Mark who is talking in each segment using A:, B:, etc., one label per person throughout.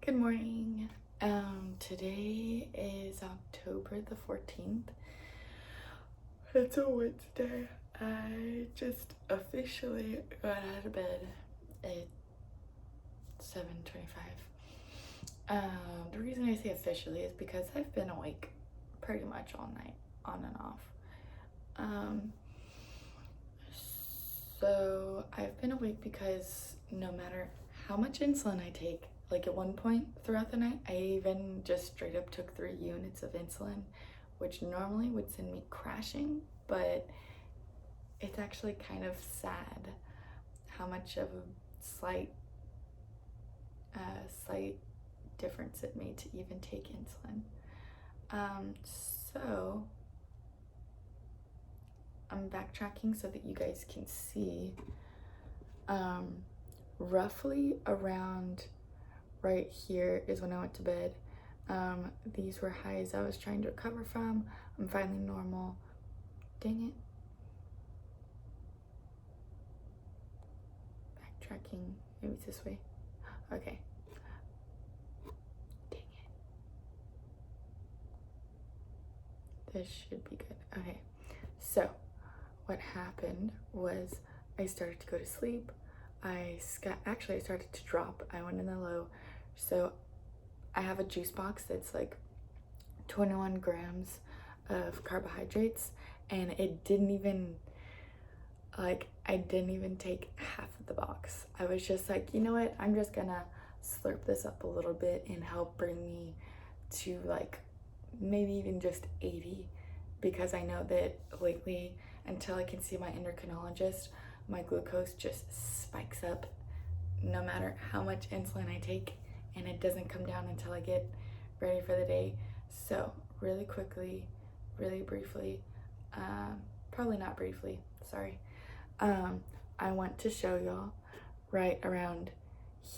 A: Good morning. Today is October the 14th. It's a Wednesday. I just officially got out of bed at 7:25. The reason I say officially is because I've been awake pretty much all night, on and off. So I've been awake because no matter how much insulin I take, like at one point throughout the night, I even just straight up took 3 units of insulin, which normally would send me crashing, but it's actually kind of sad how much of a slight difference it made to even take insulin. So I'm backtracking so that you guys can see. Roughly around right here is when I went to bed. These were highs I was trying to recover from. I'm finally normal. Dang it. Backtracking. Maybe it's this way. Okay. Dang it. This should be good. Okay. So what happened was I started to go to sleep. I started to drop. I went in the low. So I have a juice box that's like 21 grams of carbohydrates, and it didn't even, I didn't even take half of the box. I was just like, you know what? I'm just gonna slurp this up a little bit and help bring me to like maybe even just 80, because I know that lately, until I can see my endocrinologist, my glucose just spikes up no matter how much insulin I take, and it doesn't come down until I get ready for the day. So really quickly, really briefly, probably not briefly, sorry. I want to show y'all right around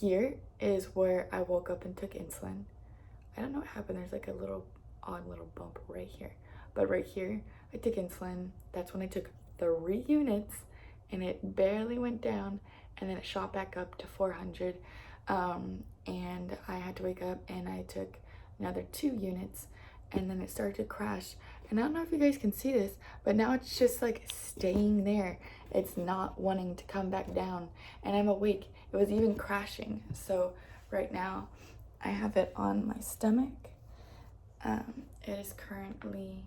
A: here is where I woke up and took insulin. I don't know what happened. There's like a odd little bump right here. But right here, I took insulin. That's when I took 3 units, and it barely went down, and then it shot back up to 400. And I had to wake up and I took another 2 units, and then it started to crash. And I don't know if you guys can see this, but now it's just like staying there. It's not wanting to come back down, and I'm awake. It was even crashing. So right now I have it on my stomach. It is currently,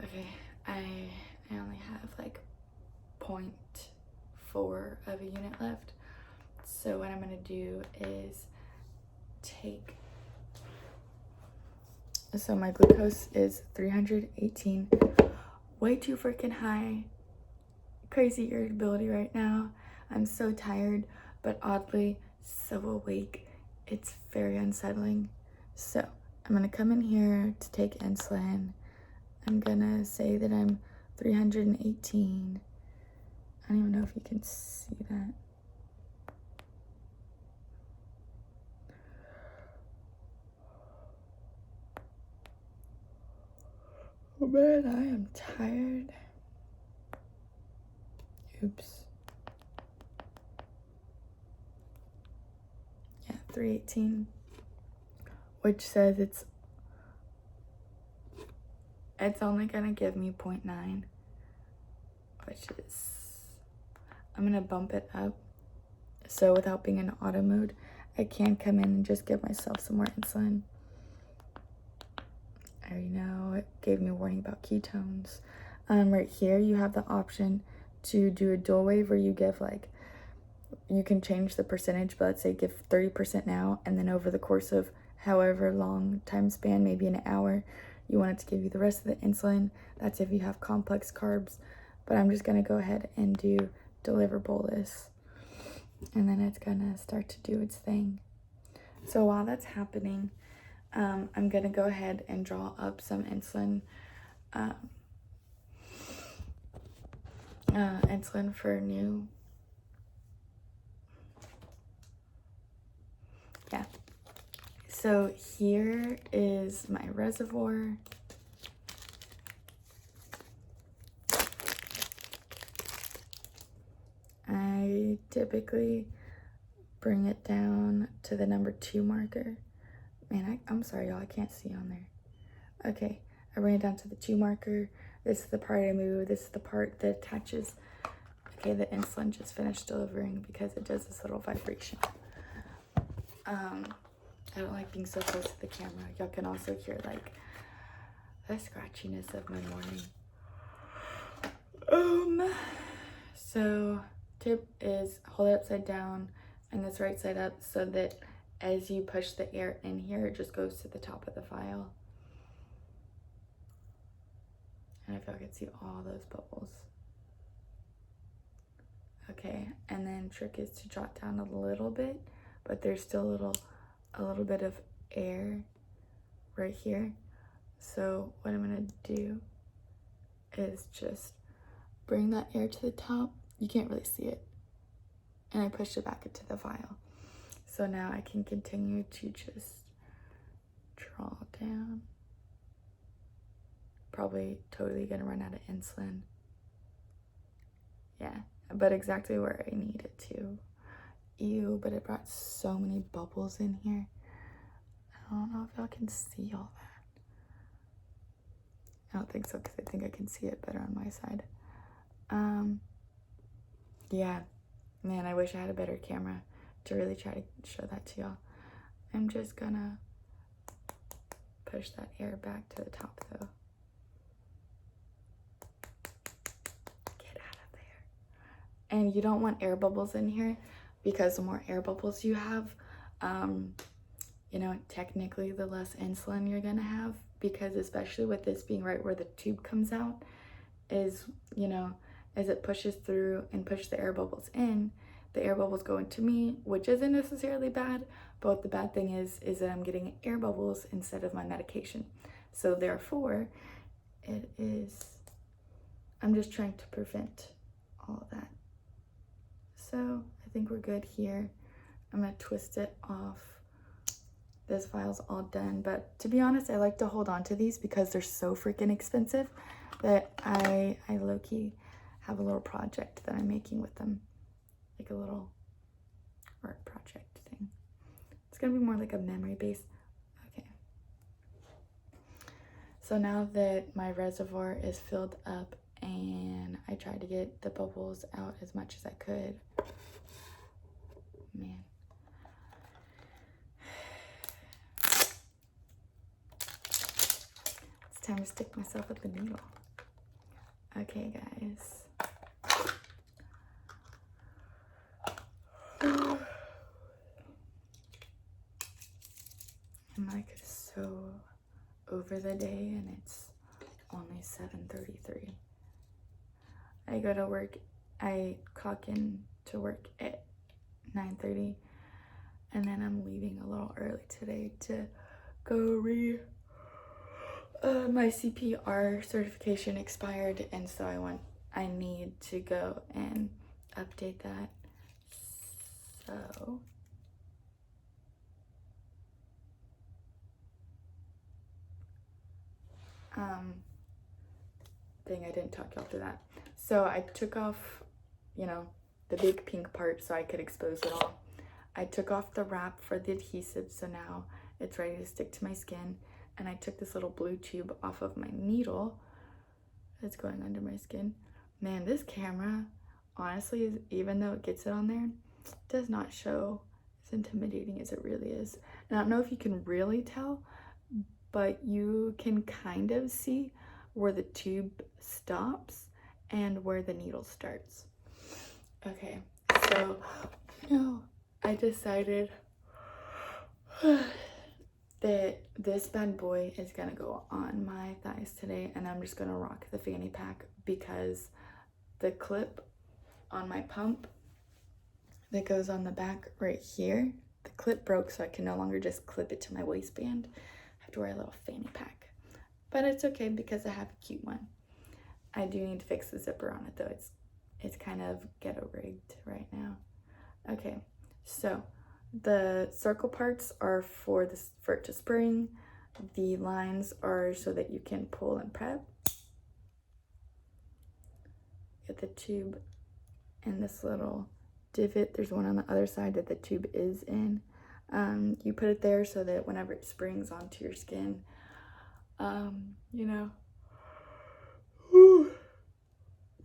A: okay, I only have like 0.4 of a unit left. So what I'm gonna do is so my glucose is 318, way too freaking high. Crazy irritability right now. I'm so tired, but oddly so awake. It's very unsettling. So I'm gonna come in here to take insulin. I'm gonna say that I'm 318. I don't even know if you can see that. Oh man, I am tired. Oops. Yeah, 318, which says it's only gonna give me 0.9, which is, I'm gonna bump it up. So without being in auto mode, I can come in and just give myself some more insulin. I already know it gave me a warning about ketones. Right here, you have the option to do a dual wave where you give you can change the percentage, but let's say give 30% now, and then over the course of however long time span, maybe an hour, you want it to give you the rest of the insulin. That's if you have complex carbs. But I'm just gonna go ahead and do deliver bolus, and then it's gonna start to do its thing. So while that's happening, I'm gonna go ahead and draw up some insulin, insulin for new. Yeah. So here is my reservoir. I typically bring it down to the number 2 marker. Man, I'm sorry, y'all, I can't see on there. Okay, I bring it down to the 2 marker. This is the part I move. This is the part that attaches. Okay, the insulin just finished delivering because it does this little vibration. I don't like being so close to the camera. Y'all can also hear like the scratchiness of my morning. So tip is hold it upside down and this right side up so that as you push the air in here, it just goes to the top of the vial. And I feel like I can see all those bubbles. Okay, and then trick is to drop down a little bit, but there's still a little bit of air right here. So what I'm gonna do is just bring that air to the top. You can't really see it. And I push it back into the vial. So now I can continue to just draw down. Probably totally gonna run out of insulin. Yeah, but exactly where I need it to. Ew, but it brought so many bubbles in here. I don't know if y'all can see all that. I don't think so because I think I can see it better on my side. Yeah, man, I wish I had a better camera to really try to show that to y'all. I'm just gonna push that air back to the top though. Get out of there. And you don't want air bubbles in here because the more air bubbles you have, you know, technically the less insulin you're gonna have, because especially with this being right where the tube comes out is, you know, as it pushes through and pushes the air bubbles in, the air bubbles go into me, which isn't necessarily bad, but the bad thing is that I'm getting air bubbles instead of my medication. So therefore, I'm just trying to prevent all of that. So I think we're good here. I'm gonna twist it off. This vial's all done, but to be honest, I like to hold on to these because they're so freaking expensive that I low-key have a little project that I'm making with them, like a little art project thing. It's gonna be more like a memory base. Okay. So now that my reservoir is filled up and I tried to get the bubbles out as much as I could, man. It's time to stick myself with the needle. Okay, guys. I'm like so over the day and it's only 7:33. I go to work, I clock in to work at 9:30 and then I'm leaving a little early today to go my CPR certification expired, and so I need to go and update that. So dang, I didn't talk y'all through that. So I took off, you know, the big pink part so I could expose it all. I took off the wrap for the adhesive, so now it's ready to stick to my skin. And I took this little blue tube off of my needle that's going under my skin. Man, this camera, honestly, even though it gets it on there, does not show as intimidating as it really is. And I don't know if you can really tell, but you can kind of see where the tube stops and where the needle starts. Okay, so I decided that this bad boy is gonna go on my thighs today, and I'm just gonna rock the fanny pack because the clip on my pump that goes on the back right here, the clip broke, so I can no longer just clip it to my waistband. I have to wear a little fanny pack, but it's okay because I have a cute one. I do need to fix the zipper on it though. It's kind of ghetto rigged right now. Okay, so the circle parts are for it to spring. The lines are so that you can pull and prep. Get the tube and this little divot, there's one on the other side that the tube is in. You put it there so that whenever it springs onto your skin, you know,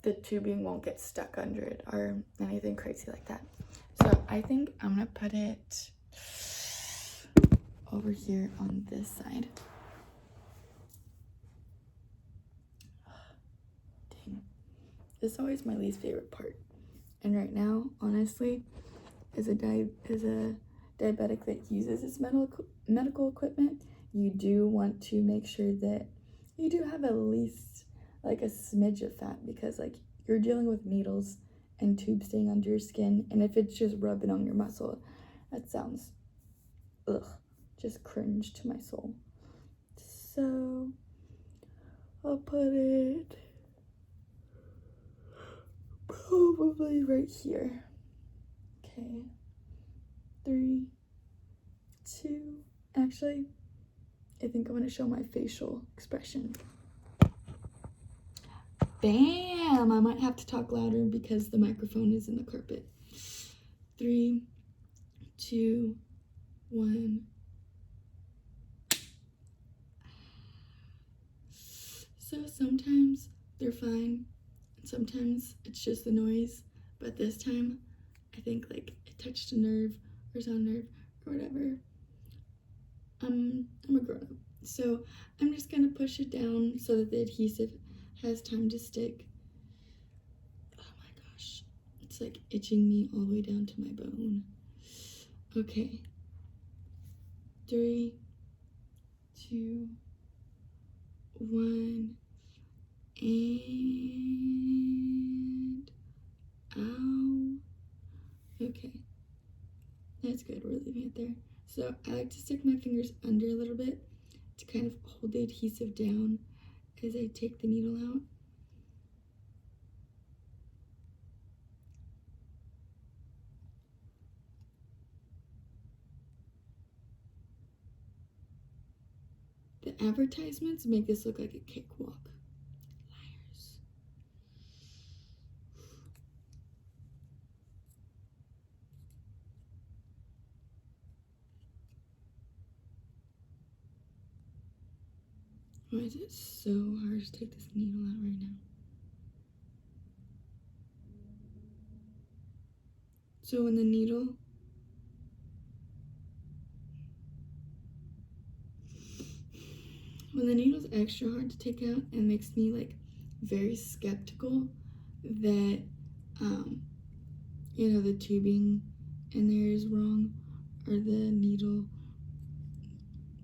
A: the tubing won't get stuck under it or anything crazy like that. So I think I'm gonna put it over here on this side. Dang. This is always my least favorite part. And right now, honestly, as a diabetic that uses this medical equipment, you do want to make sure that you do have at least like a smidge of fat, because like you're dealing with needles and tubes staying under your skin, and if it's just rubbing on your muscle, that sounds just cringe to my soul. So I'll put it probably right here. Okay, 3, 2, actually, I think I want to show my facial expression. Bam! I might have to talk louder because the microphone is in the carpet. 3, 2, 1. So sometimes they're fine, and sometimes it's just the noise, but this time I think like it touched a nerve or sound nerve or whatever. I'm a grown-up, so I'm just gonna push it down so that the adhesive has time to stick. Oh my gosh, it's like itching me all the way down to my bone. Okay, 3, 2, 1, and ow. Okay, that's good, we're leaving it there. So I like to stick my fingers under a little bit to kind of hold the adhesive down as I take the needle out. The advertisements make this look like a cakewalk. Liars. Why is it so hard to take this needle out right now? So when the needle's extra hard to take out, it makes me like very skeptical that you know, the tubing in there is wrong or the needle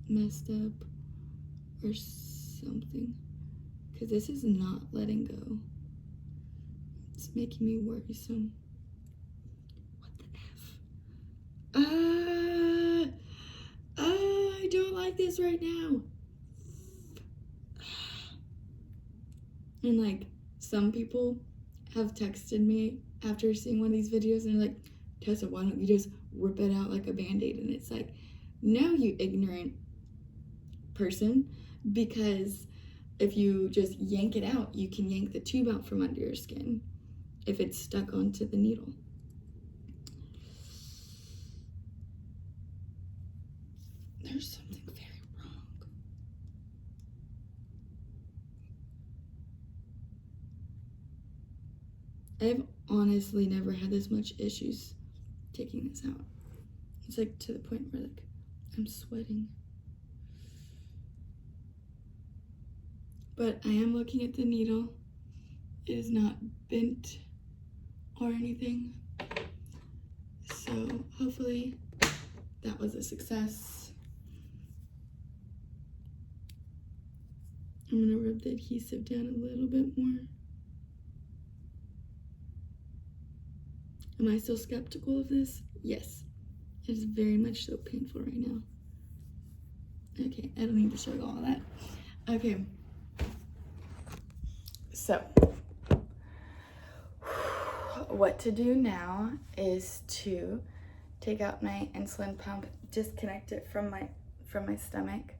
A: messed up or something, because this is not letting go. It's making me worrisome. What the F? I don't like this right now. And like some people have texted me after seeing one of these videos and they're like, Tessa, why don't you just rip it out like a band-aid? And it's like, no, you ignorant person, because if you just yank it out, you can yank the tube out from under your skin if it's stuck onto the needle. There's something very wrong. I've honestly never had this much issues taking this out. It's like to the point where like I'm sweating. But I am looking at the needle. It is not bent or anything. So hopefully that was a success. I'm gonna rub the adhesive down a little bit more. Am I still skeptical of this? Yes. It is very much so painful right now. Okay, I don't need to show you all that. Okay. So, what to do now is to take out my insulin pump, disconnect it from my stomach.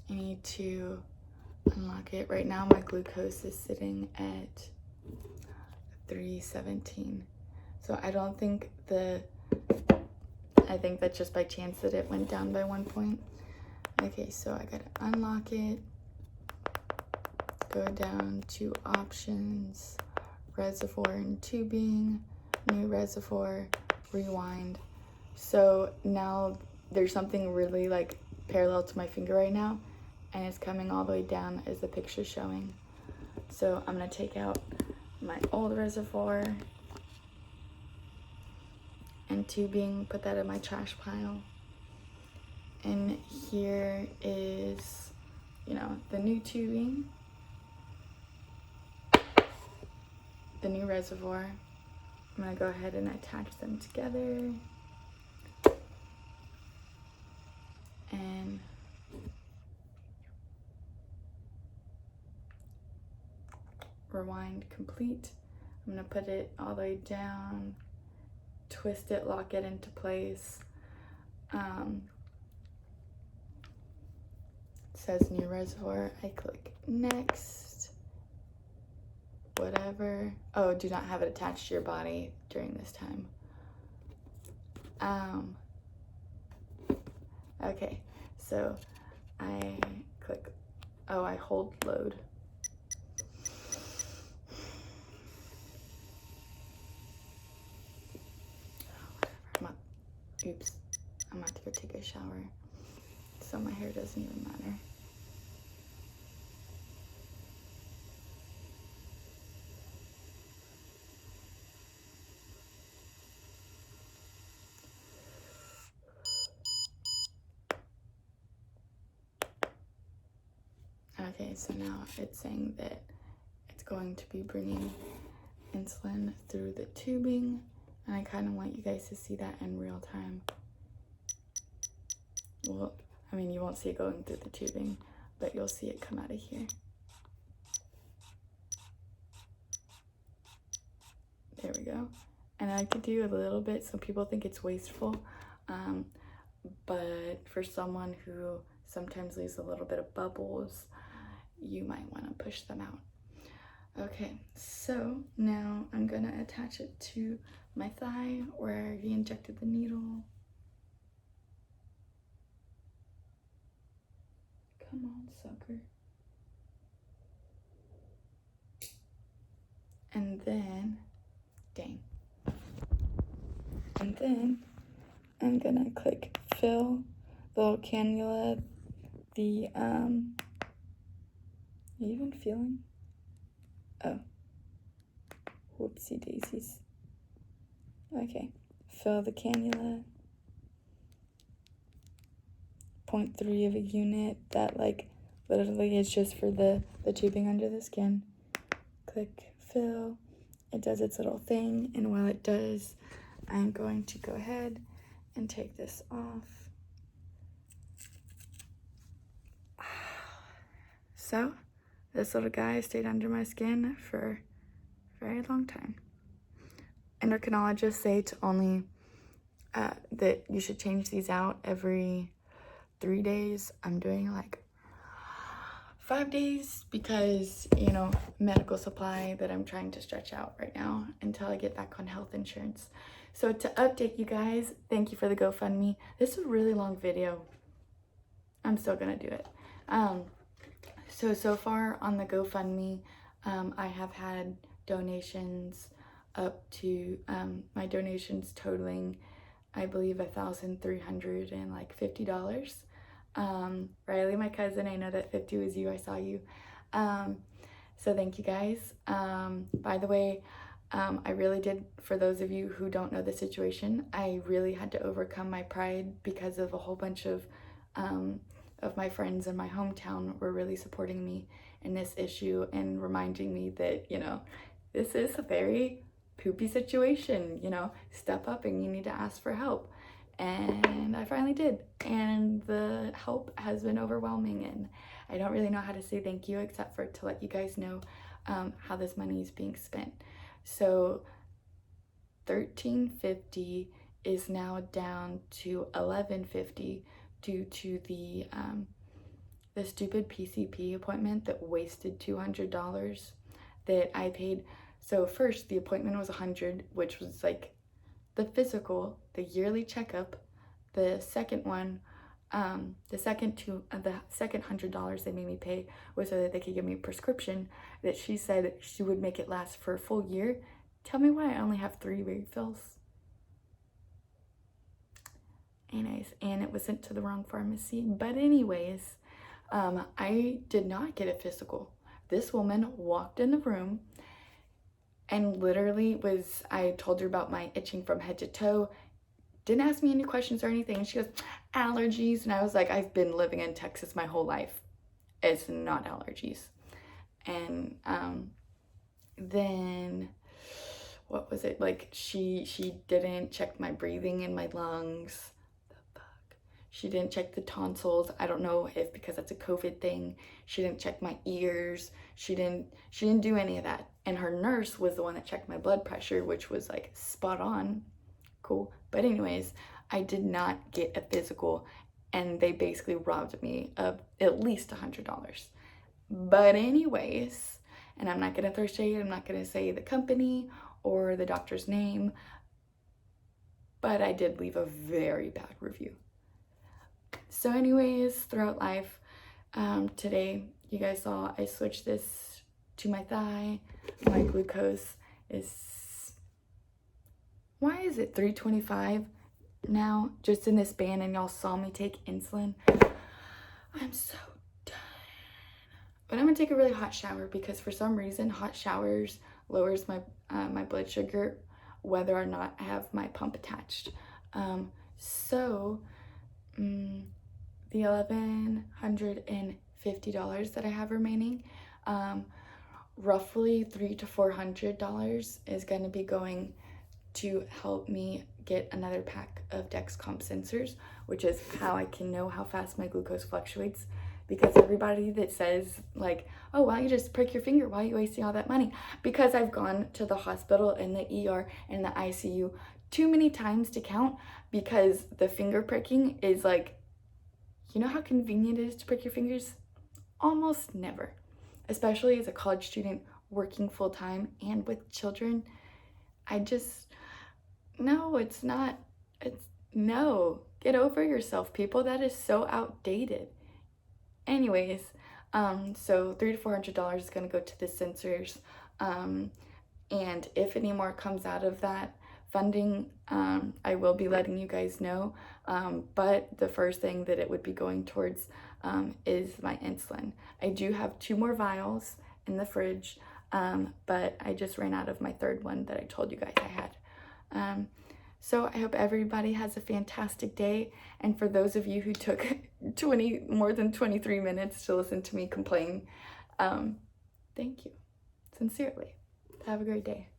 A: I need to unlock it. Right now my glucose is sitting at 317. So I don't think I think that's just by chance that it went down by 1 point. Okay, so I gotta unlock it, go down to options, reservoir and tubing, new reservoir, rewind. So now there's something really like parallel to my finger right now, and it's coming all the way down as the picture's showing. So I'm gonna take out my old reservoir and tubing, put that in my trash pile. And here is, you know, the new tubing, the new reservoir. I'm gonna go ahead and attach them together. And rewind complete. I'm gonna put it all the way down, twist it, lock it into place. It says new reservoir. I click next, whatever. Oh, do not have it attached to your body during this time. Okay, so I click, oh, I hold load. Oops, I'm about to go take a shower, so my hair doesn't even matter. Okay, so now it's saying that it's going to be bringing insulin through the tubing, and I kind of want you guys to see that in real time. Well, I mean, you won't see it going through the tubing, but you'll see it come out of here. There we go. And I could do a little bit, some people think it's wasteful, but for someone who sometimes leaves a little bit of bubbles, you might want to push them out. Okay, so now I'm gonna attach it to my thigh where he injected the needle. Come on, sucker. And then, dang. And then I'm gonna click fill the little cannula, the, are you even feeling? Oh, whoopsie daisies. Okay, fill the cannula, 0.3 of a unit. That like literally is just for the tubing under the skin. Click fill. It does its little thing, and while it does, I'm going to go ahead and take this off. So this little guy stayed under my skin for a very long time. Endocrinologists say to only that you should change these out every 3 days. I'm doing like 5 days because, you know, medical supply that I'm trying to stretch out right now until I get back on health insurance. So to update you guys, thank you for the GoFundMe. This is a really long video. I'm still gonna do it. So far on the GoFundMe, I have had donations up to, my donations totaling, I believe, $1,350. Riley, my cousin, I know that 50 was you, I saw you. So thank you guys. By the way, I really did, for those of you who don't know the situation, I really had to overcome my pride because of a whole bunch of my friends in my hometown were really supporting me in this issue and reminding me that, you know, this is a very poopy situation, you know, step up and you need to ask for help. And I finally did, and the help has been overwhelming, and I don't really know how to say thank you except for to let you guys know how this money is being spent. So $1,350 is now down to $1,150 due to the the stupid PCP appointment that wasted $200 that I paid. So first, the appointment was $100, which was like the physical, the yearly checkup. The second one, the second $100 they made me pay was so that they could give me a prescription that she said she would make it last for a full year. Tell me why I only have 3 refills. Anyways, and it was sent to the wrong pharmacy. But anyways, I did not get a physical. This woman walked in the room and literally I told her about my itching from head to toe. Didn't ask me any questions or anything. And she goes, allergies. And I was like, I've been living in Texas my whole life. It's not allergies. And then what was it? Like she didn't check my breathing in my lungs. She didn't check the tonsils. I don't know if because that's a COVID thing. She didn't check my ears. She didn't do any of that. And her nurse was the one that checked my blood pressure, which was like spot on. Cool. But anyways, I did not get a physical, and they basically robbed me of at least $100. But anyways, and I'm not gonna throw shade. I'm not gonna say the company or the doctor's name, but I did leave a very bad review. So anyways, throughout life, today you guys saw I switched this to my thigh. My glucose is, why is it 325 now, just in this band, and y'all saw me take insulin? I'm so done. But I'm gonna take a really hot shower because for some reason hot showers lowers my my blood sugar whether or not I have my pump attached. The $1,150 that I have remaining, roughly $300 to $400 is going to be going to help me get another pack of Dexcom sensors, which is how I can know how fast my glucose fluctuates. Because everybody that says like, oh, why don't you just prick your finger? Why are you wasting all that money? Because I've gone to the hospital and the ER and the ICU too many times to count, because the finger pricking is like, you know how convenient it is to prick your fingers? Almost never. Especially as a college student working full time and with children. No, it's not. No. Get over yourself, people. That is so outdated. Anyways, so $300 to $400 is going to go to the sensors. And if any more comes out of that funding, I will be letting you guys know. But the first thing that it would be going towards is my insulin. I do have 2 more vials in the fridge, but I just ran out of my 3rd one that I told you guys I had. So I hope everybody has a fantastic day. And for those of you who took more than 23 minutes to listen to me complain, thank you, sincerely. Have a great day.